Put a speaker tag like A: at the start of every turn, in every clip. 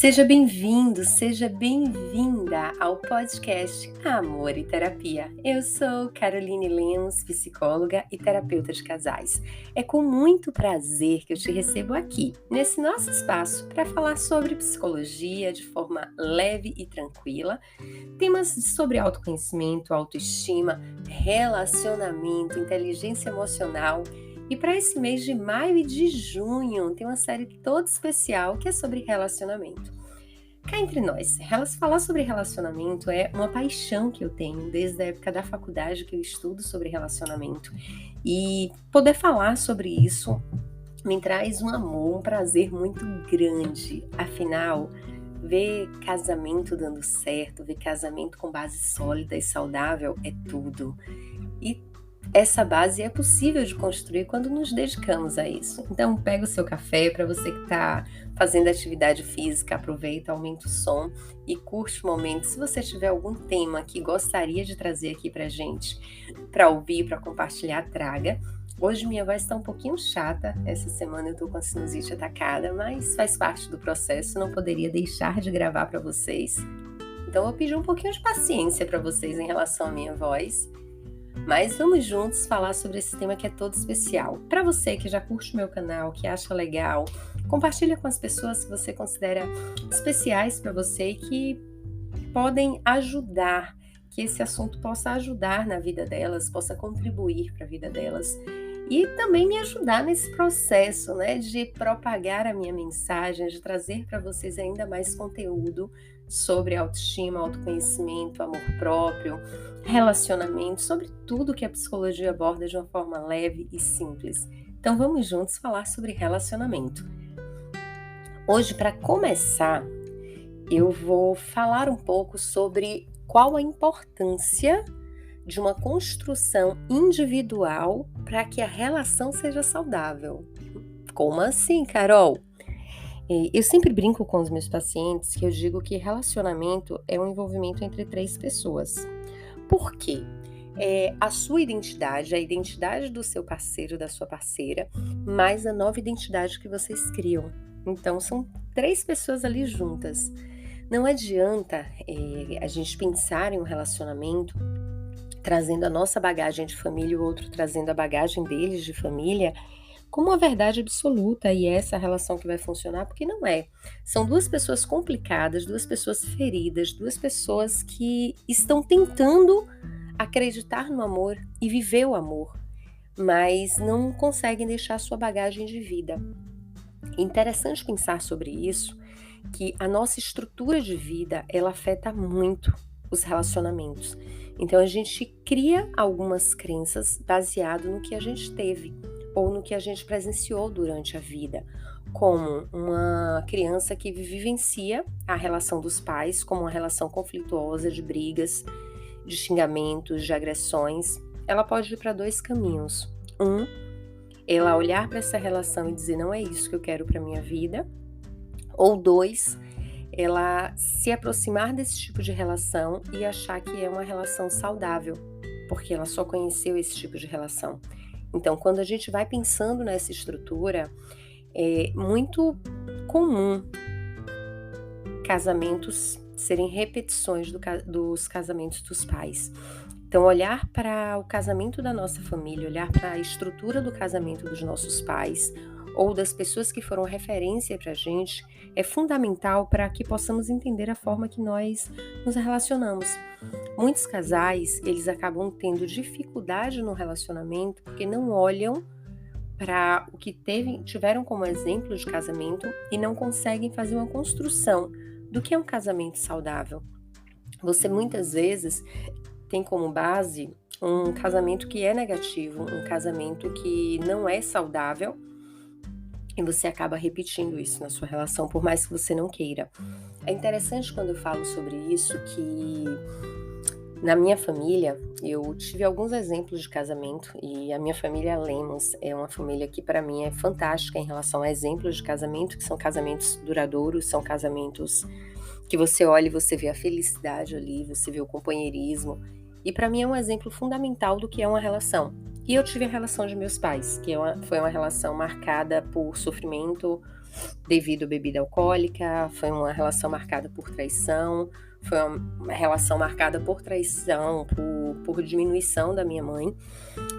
A: Seja bem-vindo, seja bem-vinda ao podcast Amor e Terapia. Eu sou Caroline Lemos, psicóloga e terapeuta de casais. É com muito prazer que eu te recebo aqui, nesse nosso espaço, para falar sobre psicologia de forma leve e tranquila, temas sobre autoconhecimento, autoestima, relacionamento, inteligência emocional. E para esse mês de maio e de junho, tem uma série toda especial que é sobre relacionamento. Cá entre nós, falar sobre relacionamento é uma paixão que eu tenho desde a época da faculdade que eu estudo sobre relacionamento. E poder falar sobre isso me traz um amor, um prazer muito grande. Afinal, ver casamento dando certo, ver casamento com base sólida e saudável é tudo. E essa base é possível de construir quando nos dedicamos a isso. Então, pega o seu café, para você que está fazendo atividade física, aproveita, aumenta o som e curte o momento. Se você tiver algum tema que gostaria de trazer aqui para gente, para ouvir, para compartilhar, traga. Hoje minha voz está um pouquinho chata, essa semana eu estou com a sinusite atacada, mas faz parte do processo, não poderia deixar de gravar para vocês. Então, eu vou pedir um pouquinho de paciência para vocês em relação à minha voz. Mas vamos juntos falar sobre esse tema que é todo especial. Para você que já curte o meu canal, que acha legal, compartilha com as pessoas que você considera especiais para você e que podem ajudar, que esse assunto possa ajudar na vida delas, possa contribuir para a vida delas. E também me ajudar nesse processo, né, de propagar a minha mensagem, de trazer para vocês ainda mais conteúdo sobre autoestima, autoconhecimento, amor próprio, relacionamento, sobre tudo que a psicologia aborda de uma forma leve e simples. Então vamos juntos falar sobre relacionamento. Hoje, para começar, eu vou falar um pouco sobre qual a importância de uma construção individual para que a relação seja saudável. Como assim, Carol? Eu sempre brinco com os meus pacientes que eu digo que relacionamento é um envolvimento entre 3 pessoas. Por quê? A sua identidade, a identidade do seu parceiro, da sua parceira, mais a nova identidade que vocês criam. Então, são 3 pessoas ali juntas. Não adianta a gente pensar em um relacionamento trazendo a nossa bagagem de família e o outro trazendo a bagagem deles de família como uma verdade absoluta e essa relação que vai funcionar, porque não é. São 2 pessoas complicadas, 2 pessoas feridas, 2 pessoas que estão tentando acreditar no amor e viver o amor, mas não conseguem deixar sua bagagem de vida. É interessante pensar sobre isso, que a nossa estrutura de vida, ela afeta muito os relacionamentos. Então a gente cria algumas crenças baseado no que a gente teve ou no que a gente presenciou durante a vida, como uma criança que vivencia a relação dos pais como uma relação conflituosa de brigas, de xingamentos, de agressões. Ela pode ir para 2 caminhos. Ela olhar para essa relação e dizer não é isso que eu quero para minha vida. Ou 2, ela se aproximar desse tipo de relação e achar que é uma relação saudável, porque ela só conheceu esse tipo de relação. Então, quando a gente vai pensando nessa estrutura, é muito comum casamentos serem repetições dos casamentos dos pais. Então, olhar para o casamento da nossa família, olhar para a estrutura do casamento dos nossos pais ou das pessoas que foram referência para a gente, é fundamental para que possamos entender a forma que nós nos relacionamos. Muitos casais, eles acabam tendo dificuldade no relacionamento porque não olham para o que tiveram como exemplo de casamento e não conseguem fazer uma construção do que é um casamento saudável. Você muitas vezes tem como base um casamento que é negativo, um casamento que não é saudável, e você acaba repetindo isso na sua relação, por mais que você não queira. É interessante quando eu falo sobre isso que na minha família eu tive alguns exemplos de casamento e a minha família Lemos é uma família que para mim é fantástica em relação a exemplos de casamento, que são casamentos duradouros, são casamentos que você olha e você vê a felicidade ali, você vê o companheirismo. E para mim é um exemplo fundamental do que é uma relação. E eu tive a relação de meus pais, que foi uma relação marcada por sofrimento, devido à bebida alcoólica, foi uma relação marcada por traição, foi uma relação marcada por traição, por diminuição da minha mãe.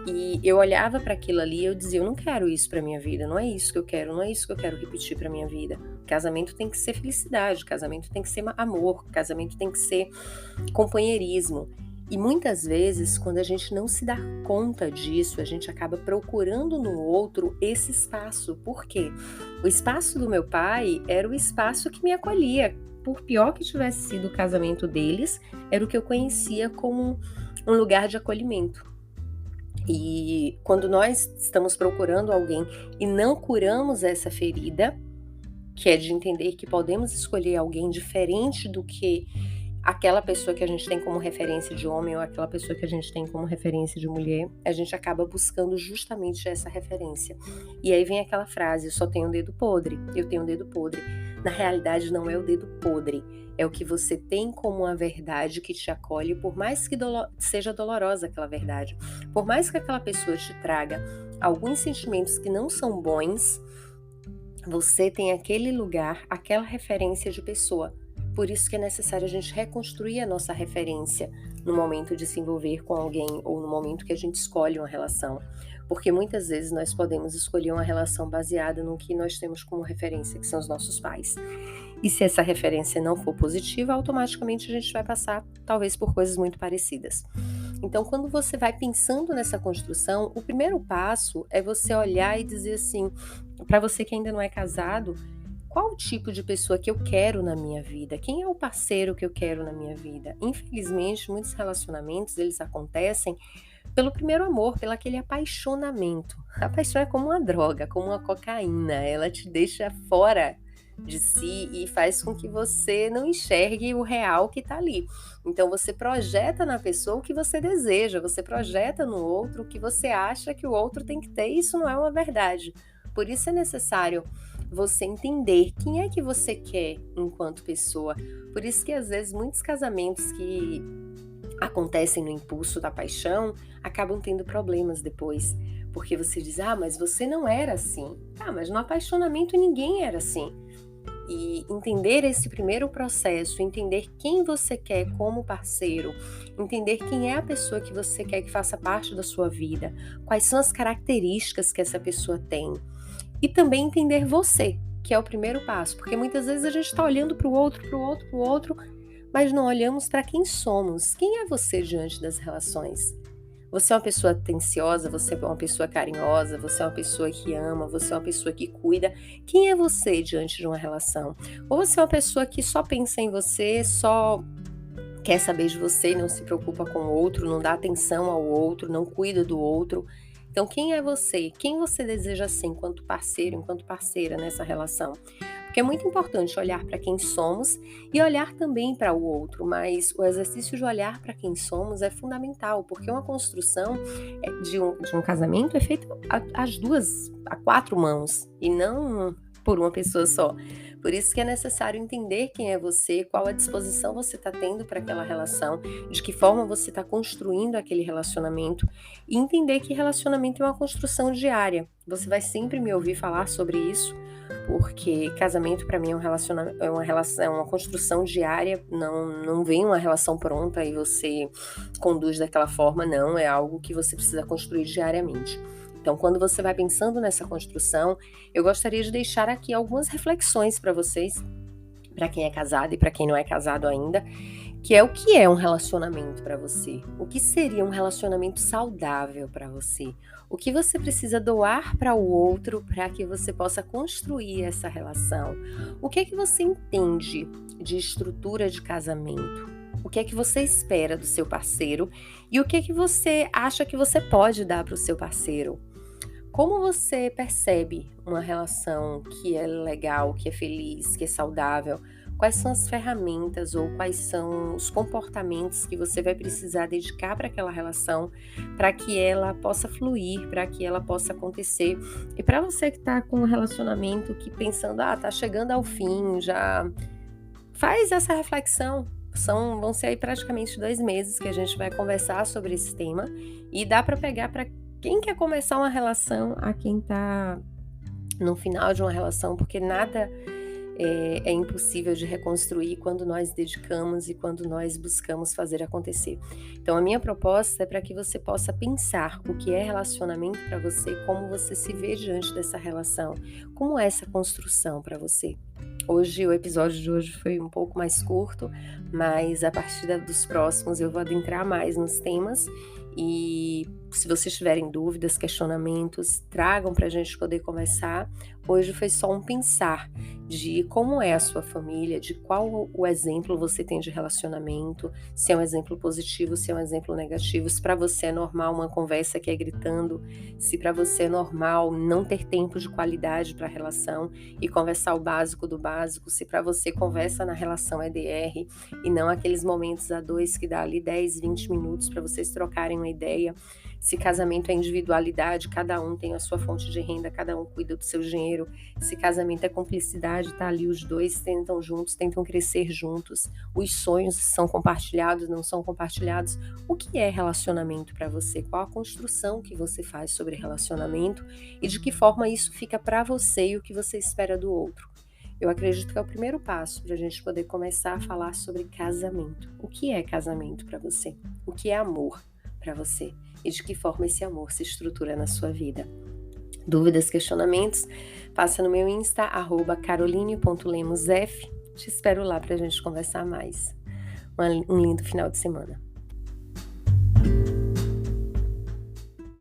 A: E eu olhava para aquilo ali e eu dizia, eu não quero isso para minha vida, não é isso que eu quero, não é isso que eu quero repetir para minha vida. Casamento tem que ser felicidade, casamento tem que ser amor, casamento tem que ser companheirismo. E muitas vezes, quando a gente não se dá conta disso, a gente acaba procurando no outro esse espaço. Por quê? O espaço do meu pai era o espaço que me acolhia. Por pior que tivesse sido o casamento deles, era o que eu conhecia como um lugar de acolhimento. E quando nós estamos procurando alguém e não curamos essa ferida, que é de entender que podemos escolher alguém diferente do que aquela pessoa que a gente tem como referência de homem ou aquela pessoa que a gente tem como referência de mulher, a gente acaba buscando justamente essa referência. E aí vem aquela frase, eu só tenho um dedo podre, eu tenho um dedo podre. Na realidade não é o dedo podre, é o que você tem como uma verdade que te acolhe, por mais que seja dolorosa aquela verdade, por mais que aquela pessoa te traga alguns sentimentos que não são bons, você tem aquele lugar, aquela referência de pessoa. Por isso que é necessário a gente reconstruir a nossa referência no momento de se envolver com alguém ou no momento que a gente escolhe uma relação. Porque muitas vezes nós podemos escolher uma relação baseada no que nós temos como referência, que são os nossos pais. E se essa referência não for positiva, automaticamente a gente vai passar, talvez, por coisas muito parecidas. Então, quando você vai pensando nessa construção, o primeiro passo é você olhar e dizer assim, para você que ainda não é casado, qual o tipo de pessoa que eu quero na minha vida? Quem é o parceiro que eu quero na minha vida? Infelizmente, muitos relacionamentos, eles acontecem pelo primeiro amor, pelo aquele apaixonamento. A paixão é como uma droga, como uma cocaína, ela te deixa fora de si e faz com que você não enxergue o real que está ali. Então você projeta na pessoa o que você deseja, você projeta no outro o que você acha que o outro tem que ter, e isso não é uma verdade. Por isso é necessário você entender quem é que você quer enquanto pessoa. Por isso que às vezes muitos casamentos que acontecem no impulso da paixão acabam tendo problemas depois, porque você diz, mas você não era assim. Mas no apaixonamento ninguém era assim. E entender esse primeiro processo, entender quem você quer como parceiro, entender quem é a pessoa que você quer que faça parte da sua vida, quais são as características que essa pessoa tem. E também entender você, que é o primeiro passo, porque muitas vezes a gente está olhando para o outro, mas não olhamos para quem somos. Quem é você diante das relações? Você é uma pessoa atenciosa, você é uma pessoa carinhosa, você é uma pessoa que ama, você é uma pessoa que cuida. Quem é você diante de uma relação? Ou você é uma pessoa que só pensa em você, só quer saber de você e não se preocupa com o outro, não dá atenção ao outro, não cuida do outro? Então, quem é você? Quem você deseja ser enquanto parceiro, enquanto parceira nessa relação? Porque é muito importante olhar para quem somos e olhar também para o outro, mas o exercício de olhar para quem somos é fundamental, porque uma construção de um casamento é feita a quatro mãos, e não por uma pessoa só. Por isso que é necessário entender quem é você, qual a disposição você está tendo para aquela relação, de que forma você está construindo aquele relacionamento, e entender que relacionamento é uma construção diária. Você vai sempre me ouvir falar sobre isso, porque casamento para mim é uma construção diária, não vem uma relação pronta e você conduz daquela forma, não, é algo que você precisa construir diariamente. Então, quando você vai pensando nessa construção, eu gostaria de deixar aqui algumas reflexões para vocês, para quem é casado e para quem não é casado ainda, que é o que é um relacionamento para você? O que seria um relacionamento saudável para você? O que você precisa doar para o outro para que você possa construir essa relação? O que é que você entende de estrutura de casamento? O que é que você espera do seu parceiro? E o que é que você acha que você pode dar para o seu parceiro? Como você percebe uma relação que é legal, que é feliz, que é saudável? Quais são as ferramentas ou quais são os comportamentos que você vai precisar dedicar para aquela relação, para que ela possa fluir, para que ela possa acontecer? E para você que está com um relacionamento que pensando, tá chegando ao fim, já faz essa reflexão. Vão ser aí praticamente 2 meses que a gente vai conversar sobre esse tema, e dá para pegar para quem quer começar uma relação, a quem está no final de uma relação, porque nada é impossível de reconstruir quando nós dedicamos e quando nós buscamos fazer acontecer. Então, a minha proposta é para que você possa pensar o que é relacionamento para você, como você se vê diante dessa relação, como é essa construção para você. Hoje, o episódio de hoje foi um pouco mais curto, mas a partir dos próximos eu vou adentrar mais nos temas e se vocês tiverem dúvidas, questionamentos, tragam para a gente poder conversar. Hoje foi só um pensar de como é a sua família, de qual o exemplo você tem de relacionamento, se é um exemplo positivo, se é um exemplo negativo, se para você é normal uma conversa que é gritando, se para você é normal não ter tempo de qualidade para a relação e conversar o básico do básico, se para você conversa na relação é DR e não aqueles momentos a dois que dá ali 10, 20 minutos para vocês trocarem uma ideia. Se casamento é individualidade, cada um tem a sua fonte de renda, cada um cuida do seu dinheiro. Se casamento é cumplicidade, tá ali os dois tentam juntos, tentam crescer juntos. Os sonhos são compartilhados, não são compartilhados. O que é relacionamento para você? Qual a construção que você faz sobre relacionamento e de que forma isso fica para você e o que você espera do outro? Eu acredito que é o primeiro passo para a gente poder começar a falar sobre casamento. O que é casamento para você? O que é amor para você? E de que forma esse amor se estrutura na sua vida? Dúvidas, questionamentos? Passa no meu Insta, @caroline.lemosf. Te espero lá para a gente conversar mais. Um lindo final de semana.